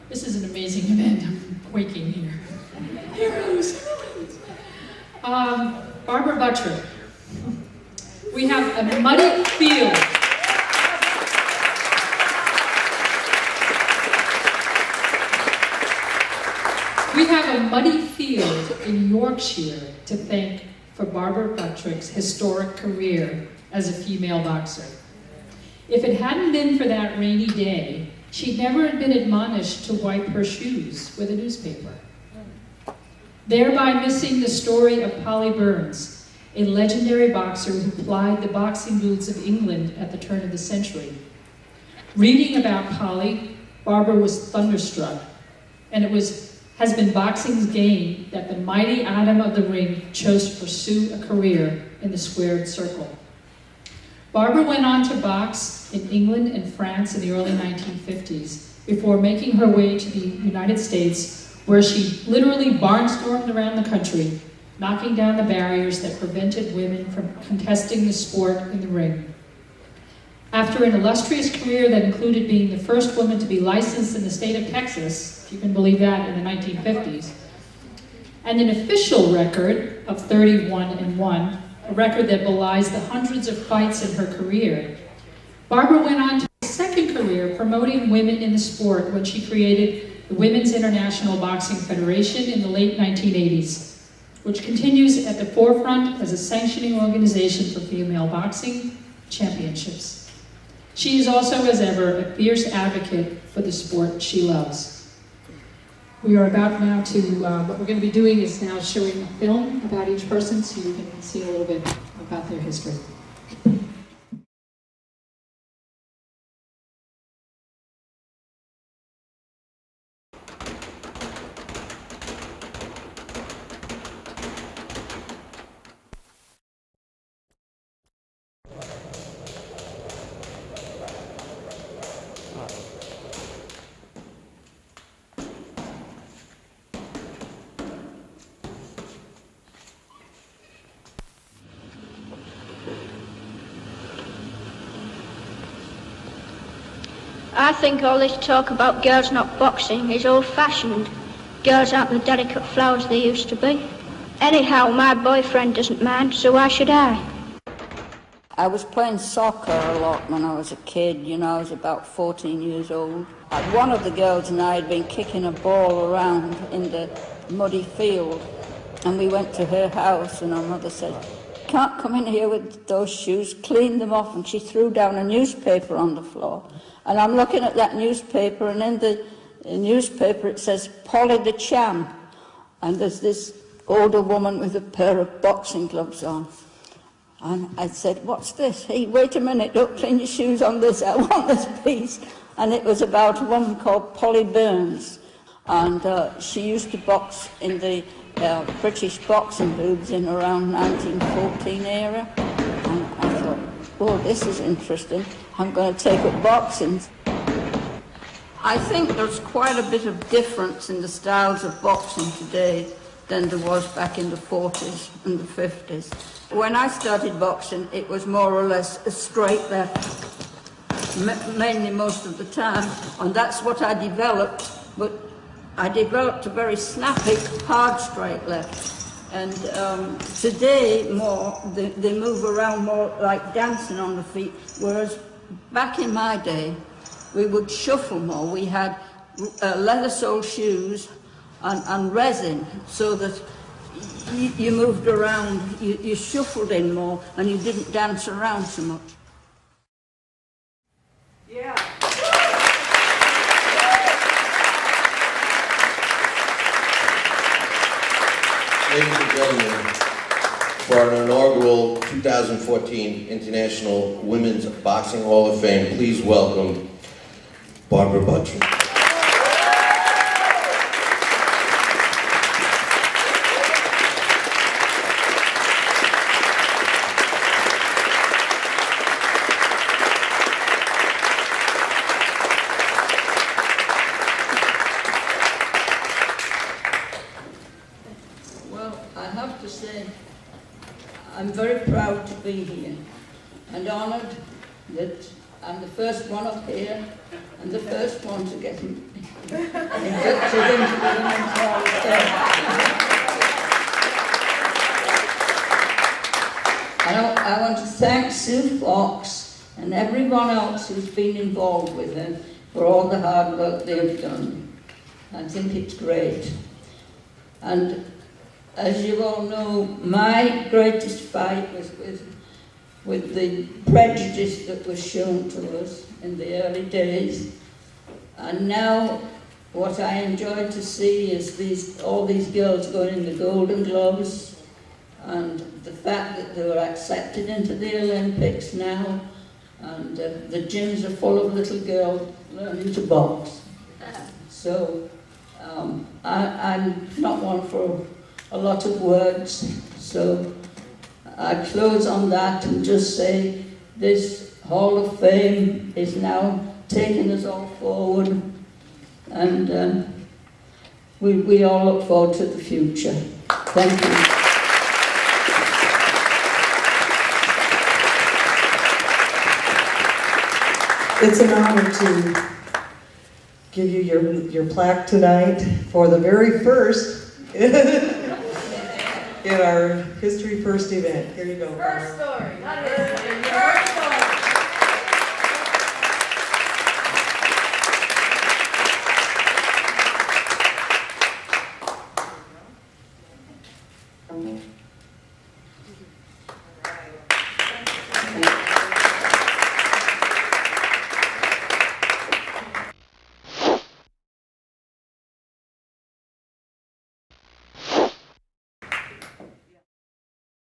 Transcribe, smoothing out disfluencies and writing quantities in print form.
This is an amazing event. I'm quaking here. Heroes, heroines. Barbara Buttrick. We have a muddy field. We have a muddy field in Yorkshire to thank for Barbara Buttrick's historic career as a female boxer. If it hadn't been for that rainy day, she'd never have been admonished to wipe her shoes with a newspaper, thereby missing the story of Polly Burns, a legendary boxer who plied the boxing booths of England at the turn of the century. Reading about Polly, Barbara was thunderstruck, and has been boxing's gain that the mighty atom of the ring chose to pursue a career in the squared circle. Barbara went on to box in England and France in the early 1950s before making her way to the United States, where she literally barnstormed around the country, knocking down the barriers that prevented women from contesting the sport in the ring. After an illustrious career that included being the first woman to be licensed in the state of Texas, if you can believe that, in the 1950s, and an official record of 31-1, a record that belies the hundreds of fights in her career, Barbara went on to a second career promoting women in the sport when she created the Women's International Boxing Federation in the late 1980s, which continues at the forefront as a sanctioning organization for female boxing championships. She is also, as ever, a fierce advocate for the sport she loves. We are about now to, what we're going to be doing is now showing a film about each person so you can see a little bit about their history. I think all this talk about girls not boxing is old-fashioned. Girls aren't the delicate flowers they used to be. Anyhow, my boyfriend doesn't mind, so why should I? I was playing soccer a lot when I was a kid, you know, I was about 14 years old. One of the girls and I had been kicking a ball around in the muddy field, and we went to her house, and her mother said, "Can't come in here with those shoes, clean them off," and she threw down a newspaper on the floor. And I'm looking at that newspaper, and in the newspaper it says, "Polly the Champ." And there's this older woman with a pair of boxing gloves on. And I said, "What's this?" "Hey, wait a minute, don't clean your shoes on this, I want this piece." And it was about a woman called Polly Burns. And she used to box in the British boxing booths in around 1914 era. And I thought, oh, this is interesting. I'm going to take up boxing. I think there's quite a bit of difference in the styles of boxing today than there was back in the 40s and the 50s. When I started boxing, it was more or less a straight left, mainly most of the time, and that's what I developed, but I developed a very snappy, hard straight left. And today, more, they move around more like dancing on the feet, whereas back in my day, we would shuffle more. We had leather sole shoes and resin, so that you moved around, you shuffled in more, and you didn't dance around so much. Yeah. Ladies and gentlemen, for our inaugural 2014 International Women's Boxing Hall of Fame, please welcome Barbara Buttrick. I'm very proud to be here and honoured that I'm the first one up here, and the first one to get inducted into the Women's Hall of Fame. I want to thank Sue Fox and everyone else who's been involved with her for all the hard work they've done. I think it's great. And as you all know, my greatest fight was with the prejudice that was shown to us in the early days. And now what I enjoy to see is all these girls going in the Golden Gloves, and the fact that they were accepted into the Olympics now, and the gyms are full of little girls learning to box. So I'm not one for a lot of words, so I close on that and just say this Hall of Fame is now taking us all forward, and we all look forward to the future. Thank you. It's an honor to give you your plaque tonight for the very first in our History First event. Here you go. First story, not history.